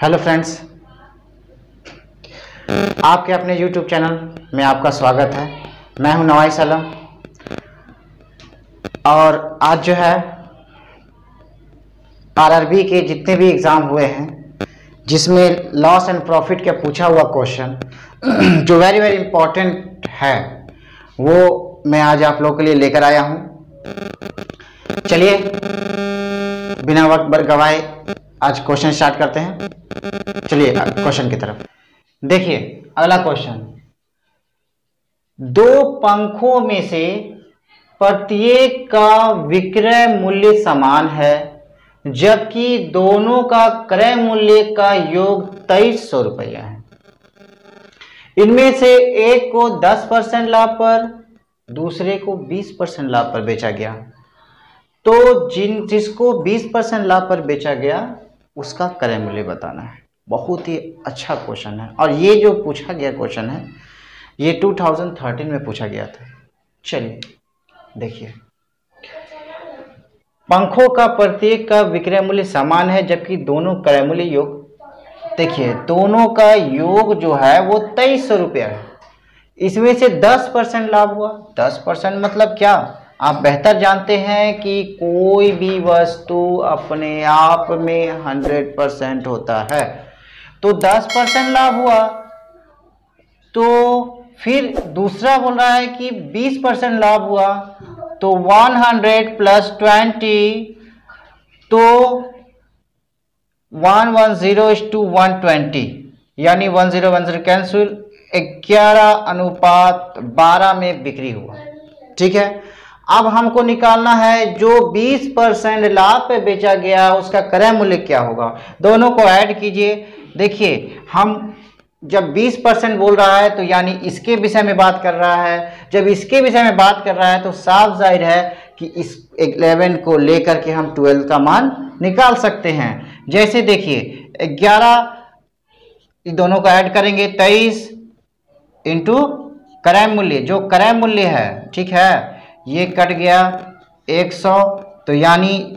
Hello friends, आपके अपने YouTube channel में आपका स्वागत है। मैं हूं नवाइस आलम और आज जो है आरआरबी के जितने भी एग्ज़ाम हुए हैं जिसमें लॉस एंड प्रॉफिट का पूछा हुआ क्वेश्चन जो वेरी वेरी इम्पोर्टेंट है वो मैं आज आप लोगों के लिए लेकर आया हूं। चलिए बिना वक्त गवाए आज क्वेश्चन स्टार्ट करते हैं। चलिए क्वेश्चन की तरफ देखिए। अगला क्वेश्चन, दो पंखों में से प्रत्येक का विक्रय मूल्य समान है जबकि दोनों का क्रय मूल्य का योग 2300 रुपया है। इनमें से एक को 10% लाभ पर, दूसरे को 20% लाभ पर बेचा गया। तो जिसको 20% लाभ पर बेचा गया उसका क्रय मूल्य बताना है। बहुत ही अच्छा क्वेश्चन है और ये जो पूछा गया क्वेश्चन है ये 2013 में पूछा गया था। चलिए देखिए, पंखों का प्रत्येक का विक्रय मूल्य समान है जबकि दोनों क्रय मूल्य योग, देखिए दोनों का योग जो है वो 2300 रुपया है। इसमें से 10% लाभ हुआ। 10% मतलब क्या, आप बेहतर जानते हैं कि कोई भी वस्तु अपने आप में 100% होता है। तो 10% लाभ हुआ। तो फिर दूसरा बोल रहा है कि 20% लाभ हुआ। तो 100 प्लस 20, तो 110:120 यानी 1010 कैंसिल, 11:12 में बिक्री हुआ। ठीक है, अब हमको निकालना है जो 20% लाभ पे बेचा गया उसका क्रय मूल्य क्या होगा। दोनों को ऐड कीजिए। देखिए हम जब 20% बोल रहा है तो यानी इसके विषय में बात कर रहा है। जब इसके विषय में बात कर रहा है तो साफ जाहिर है कि इस 11 को लेकर के हम 12 का मान निकाल सकते हैं। जैसे देखिए 11, दोनों को ऐड करेंगे 23 इंटू क्रय मूल्य, जो क्रय मूल्य है, ठीक है, ये कट गया 100। तो यानी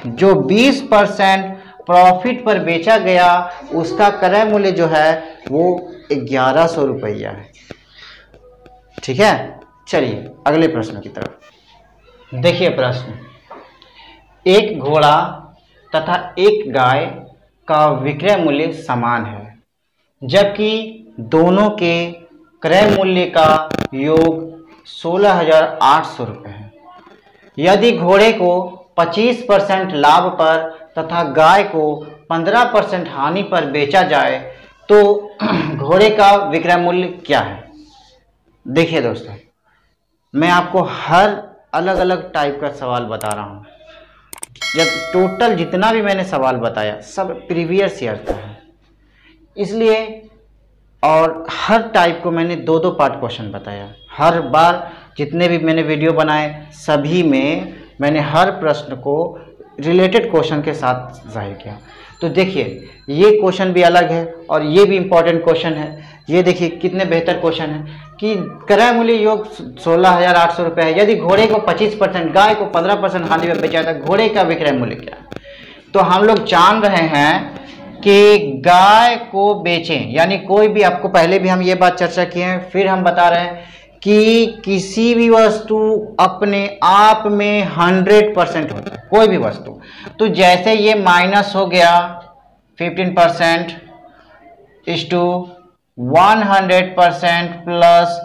जो 20% प्रॉफिट पर बेचा गया उसका क्रय मूल्य जो है वो 1100 रुपया है। ठीक है, चलिए अगले प्रश्न की तरफ देखिए। प्रश्न, एक घोड़ा तथा एक गाय का विक्रय मूल्य समान है जबकि दोनों के क्रय मूल्य का योग 16,800 रुपये है। यदि घोड़े को 25% लाभ पर तथा गाय को 15% हानि पर बेचा जाए तो घोड़े का विक्रय मूल्य क्या है। देखिए दोस्तों, मैं आपको हर अलग अलग टाइप का सवाल बता रहा हूँ। जब टोटल जितना भी मैंने सवाल बताया सब प्रीवियस ईयर का है, इसलिए और हर टाइप को मैंने दो दो पार्ट क्वेश्चन बताया। हर बार जितने भी मैंने वीडियो बनाए सभी में मैंने हर प्रश्न को रिलेटेड क्वेश्चन के साथ जाहिर किया। तो देखिए ये क्वेश्चन भी अलग है और ये भी इम्पोर्टेंट क्वेश्चन है। ये देखिए कितने बेहतर क्वेश्चन है कि क्रय मूल्य योग 16,800 रुपये है। यदि घोड़े को 25%, गाय को 15% हानि में बेचा था, घोड़े का विक्रय मूल्य क्या है। तो हम लोग जान रहे हैं कि गाय को बेचें, यानी कोई भी, आपको पहले भी हम ये बात चर्चा किए हैं, फिर हम बता रहे हैं कि किसी भी वस्तु अपने आप में 100% होता है, कोई भी वस्तु। तो जैसे ये माइनस हो गया 15% इस टू 100% प्लस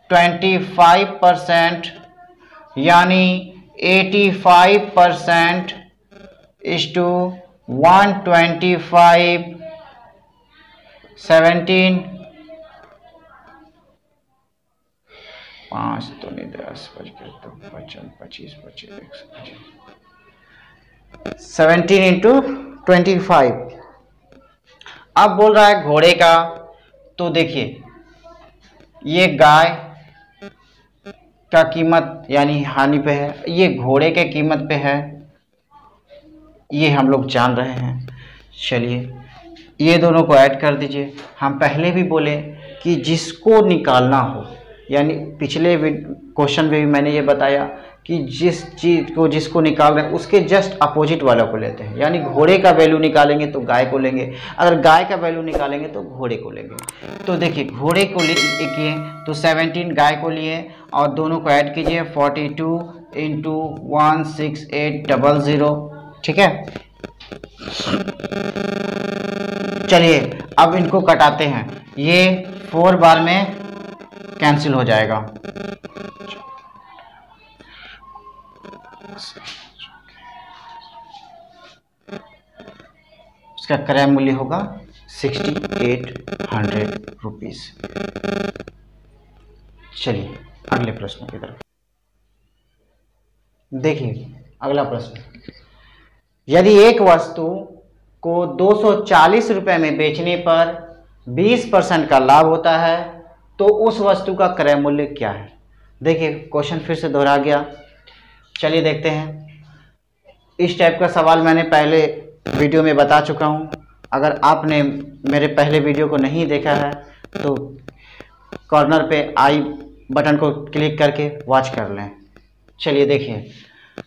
25% यानी 85% इस टू 125, 17, 5 तो नहीं 10 25 17 इंटू 25। अब बोल रहा है घोड़े का। तो देखिए ये गाय का कीमत यानी हानि पे है, ये घोड़े के कीमत पे है, ये हम लोग जान रहे हैं। चलिए ये दोनों को ऐड कर दीजिए। हम पहले भी बोले कि जिसको निकालना हो, यानी पिछले क्वेश्चन में भी मैंने ये बताया कि जिस चीज़ को जिसको निकाल रहे हैं उसके जस्ट अपोजिट वाला को लेते हैं। यानी घोड़े का वैल्यू निकालेंगे तो गाय को लेंगे, अगर गाय का वैल्यू निकालेंगे तो घोड़े को लेंगे। तो देखिए घोड़े को किए तो 17 गाय को लिए और दोनों को ऐड कीजिए 42 इंटू 16800। ठीक है, चलिए अब इनको कटाते हैं, ये 4 बार में कैंसिल हो जाएगा। इसका क्रय मूल्य होगा 6800 रुपीज। चलिए अगले प्रश्न की तरफ देखिए। अगला प्रश्न, यदि एक वस्तु को 240 रुपए में बेचने पर 20% का लाभ होता है तो उस वस्तु का क्रय मूल्य क्या है? देखिए क्वेश्चन फिर से दोहरा गया। चलिए देखते हैं। इस टाइप का सवाल मैंने पहले वीडियो में बता चुका हूं। अगर आपने मेरे पहले वीडियो को नहीं देखा है तो कॉर्नर पे आई बटन को क्लिक करके वॉच कर लें। चलिए देखिए,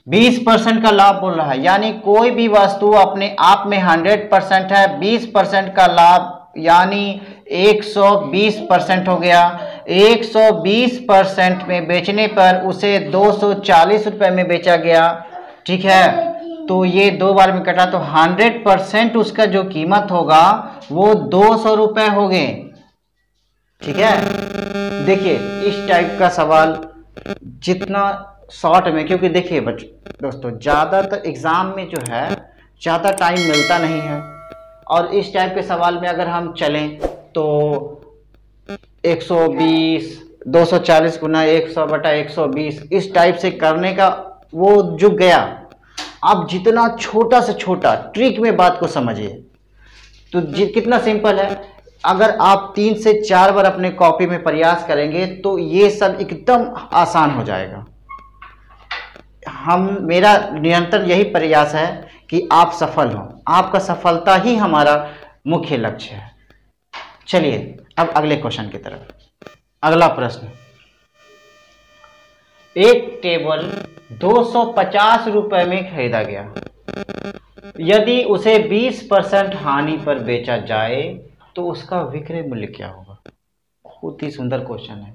20% का लाभ बोल रहा है, यानी कोई भी वस्तु अपने आप में 100% है, 20% का लाभ यानी 120% हो गया। 120% में बेचने पर उसे 240 रुपए में बेचा गया। ठीक है, तो ये 2 बार में कटा तो 100% उसका जो कीमत होगा वो 200 रुपए हो गए। ठीक है, देखिए इस टाइप का सवाल जितना शॉर्ट में, क्योंकि देखिए दोस्तों ज़्यादातर एग्जाम में जो है ज़्यादा टाइम मिलता नहीं है, और इस टाइप के सवाल में अगर हम चलें तो 120 240 गुना 100/120 इस टाइप से करने का वो जुग गया। आप जितना छोटा से छोटा ट्रिक में बात को समझिए तो कितना सिंपल है। अगर आप 3 से 4 बार अपने कॉपी में प्रयास करेंगे तो ये सब एकदम आसान हो जाएगा। मेरा निरंतर यही प्रयास है कि आप सफल हों, आपका सफलता ही हमारा मुख्य लक्ष्य है। चलिए अब अगले क्वेश्चन की तरफ। अगला प्रश्न, एक टेबल 250 रुपए में खरीदा गया, यदि उसे 20% हानि पर बेचा जाए तो उसका विक्रय मूल्य क्या होगा? बहुत ही सुंदर क्वेश्चन है।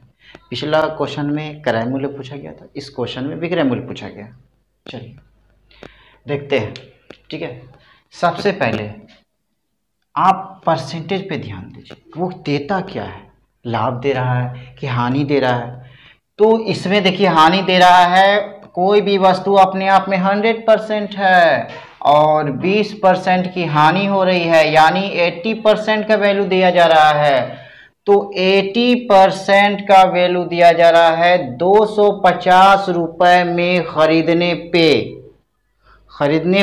पिछला क्वेश्चन में क्रय मूल्य पूछा गया था, इस क्वेश्चन में विक्रय मूल्य पूछा गया। चलिए देखते हैं। ठीक है, सबसे पहले आप परसेंटेज पे ध्यान दीजिए, वो देता क्या है, लाभ दे रहा है कि हानि दे रहा है। तो इसमें देखिए हानि दे रहा है, कोई भी वस्तु अपने आप में 100% है और 20% की हानि हो रही है, यानी 80% का वैल्यू दिया जा रहा है। तो 80% का वैल्यू दिया जा रहा है 250 रुपए में खरीदने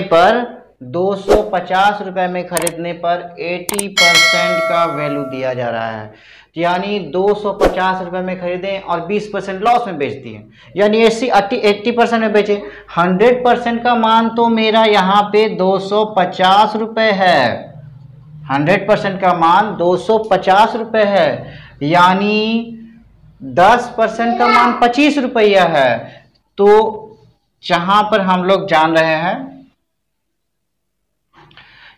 पर 250 रुपए में खरीदने पर 80% का वैल्यू दिया जा रहा है, यानी 250 रुपए में खरीदें और 20% लॉस में बेच दिए, यानी 80% में बेचे। 100% का मान तो मेरा यहाँ पे 250 रुपए है, 100% का मान 250 रुपए है, यानी 10% का मान 25 रुपया है। तो जहां पर हम लोग जान रहे हैं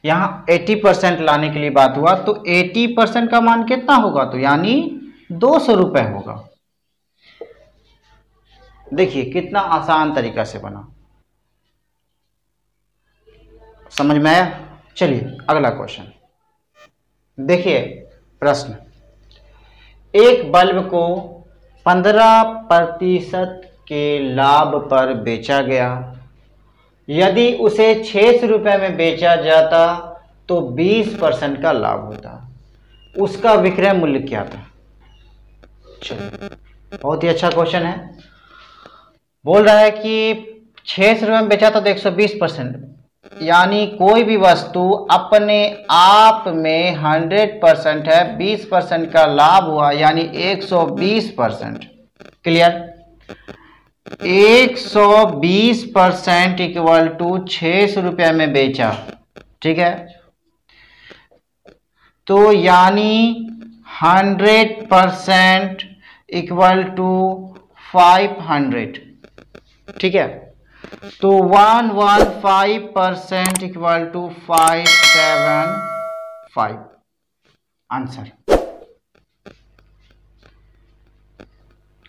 यहां 80% लाने के लिए बात हुआ, तो 80% का मान कितना होगा? तो यानी 200 रुपए होगा। देखिए कितना आसान तरीका से बना, समझ में आया? चलिए अगला क्वेश्चन देखिए। प्रश्न, एक बल्ब को 15% के लाभ पर बेचा गया, यदि उसे 600 रुपए में बेचा जाता तो 20% का लाभ होता, उसका विक्रय मूल्य क्या था? चलिए बहुत ही अच्छा क्वेश्चन है। बोल रहा है कि 600 रुपए में बेचा था तो 120%, यानी कोई भी वस्तु अपने आप में 100% है, 20% का लाभ हुआ यानी 120%। क्लियर? 120% इक्वल टू 600 रुपये में बेचा। ठीक है, तो यानी 100% इक्वल टू 500। ठीक है, तो 115% इक्वल टू 575 आंसर।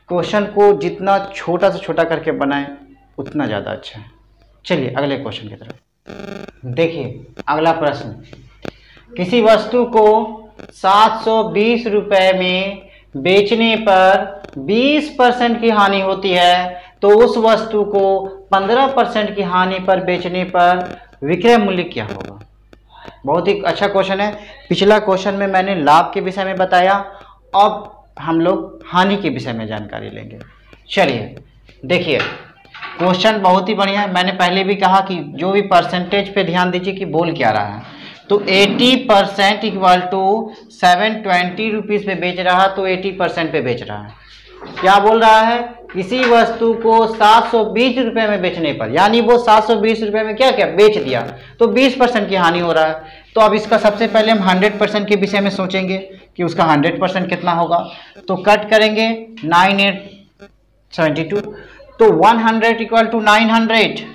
क्वेश्चन को जितना छोटा से छोटा करके बनाएं उतना ज़्यादा अच्छा है। चलिए अगले क्वेश्चन की तरफ देखिए। अगला प्रश्न, किसी वस्तु को 720 रुपए में बेचने पर 20% की हानि होती है, तो उस वस्तु को 15% की हानि पर बेचने पर विक्रय मूल्य क्या होगा? बहुत ही अच्छा क्वेश्चन है। पिछला क्वेश्चन में मैंने लाभ के विषय में बताया, अब हम लोग हानि के विषय में जानकारी लेंगे। चलिए देखिए, क्वेश्चन बहुत ही बढ़िया है। मैंने पहले भी कहा कि जो भी परसेंटेज पे ध्यान दीजिए कि बोल क्या रहा है। तो 80% इक्वल टू 720 रुपीज़ पे बेच रहा है, तो 80% पे बेच रहा है। क्या बोल रहा है? किसी वस्तु को 720 रुपये में बेचने पर, यानी वो 720 रुपये में क्या क्या बेच दिया, तो 20% की हानि हो रहा है। तो अब इसका सबसे पहले हम 100% के विषय में सोचेंगे कि उसका 100% कितना होगा। तो कट करेंगे 9872, तो 100 इक्वल टू 900।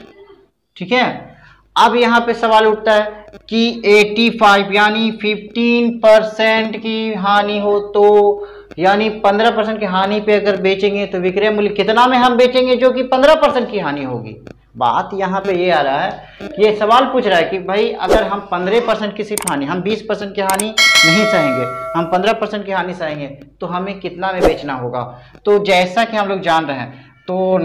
ठीक है, अब यहाँ पे सवाल उठता है कि 85 यानी 15% की हानि हो, तो यानी 15% की हानि पे अगर बेचेंगे तो विक्रय मूल्य कितना में हम बेचेंगे जो कि 15% की हानि होगी। बात यहाँ पे ये आ रहा है कि ये सवाल पूछ रहा है कि भाई अगर हम 15% की सिर्फ हानि, हम 20% की हानि नहीं सहेंगे, हम 15% की हानि सहेंगे, तो हमें कितना में बेचना होगा। तो जैसा कि हम लोग जान रहे हैं, तो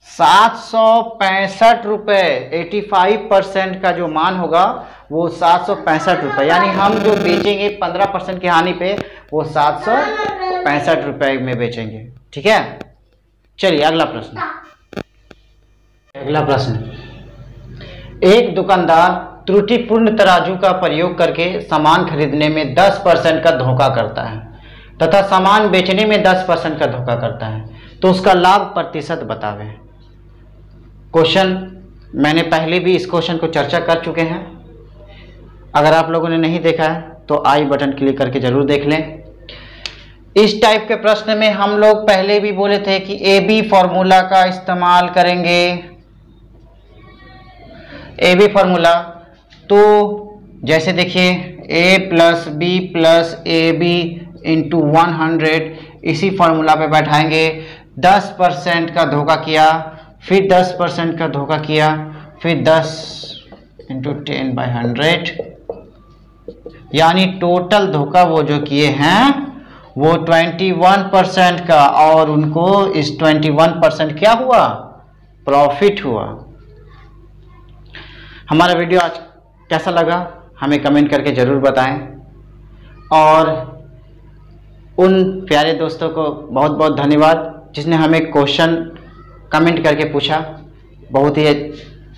765 रुपये, 85% का जो मान होगा वो 765 रुपये, यानी हम जो बेचेंगे 15% की हानि पे वो 765 रुपये में बेचेंगे। ठीक है, चलिए अगला प्रश्न। अगला प्रश्न, एक दुकानदार त्रुटिपूर्ण तराजू का प्रयोग करके सामान खरीदने में 10% का धोखा करता है तथा सामान बेचने में 10% का धोखा करता है, तो उसका लाभ प्रतिशत बतावें। क्वेश्चन मैंने पहले भी इस क्वेश्चन को चर्चा कर चुके हैं। अगर आप लोगों ने नहीं देखा है तो आई बटन क्लिक करके जरूर देख लें। इस टाइप के प्रश्न में हम लोग पहले भी बोले थे कि AB फॉर्मूला का इस्तेमाल करेंगे। AB फॉर्मूला, तो जैसे देखिए A plus B plus AB into 100, इसी फॉर्मूला पे बैठाएंगे। 10% का धोखा किया, फिर 10% का धोखा किया, फिर 10 इंटू 10/100, यानी टोटल धोखा वो जो किए हैं वो 21% का, और उनको इस 21% क्या हुआ? प्रॉफिट हुआ। हमारा वीडियो आज कैसा लगा हमें कमेंट करके ज़रूर बताएं, और उन प्यारे दोस्तों को बहुत बहुत धन्यवाद जिसने हमें क्वेश्चन कमेंट करके पूछा। बहुत ही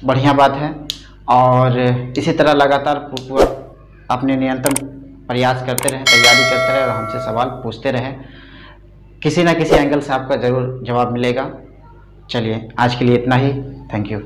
बढ़िया बात है, और इसी तरह लगातार अपने निरंतर प्रयास करते रहें, तैयारी करते रहें और हमसे सवाल पूछते रहें। किसी ना किसी एंगल से आपका ज़रूर जवाब मिलेगा। चलिए आज के लिए इतना ही। Thank you.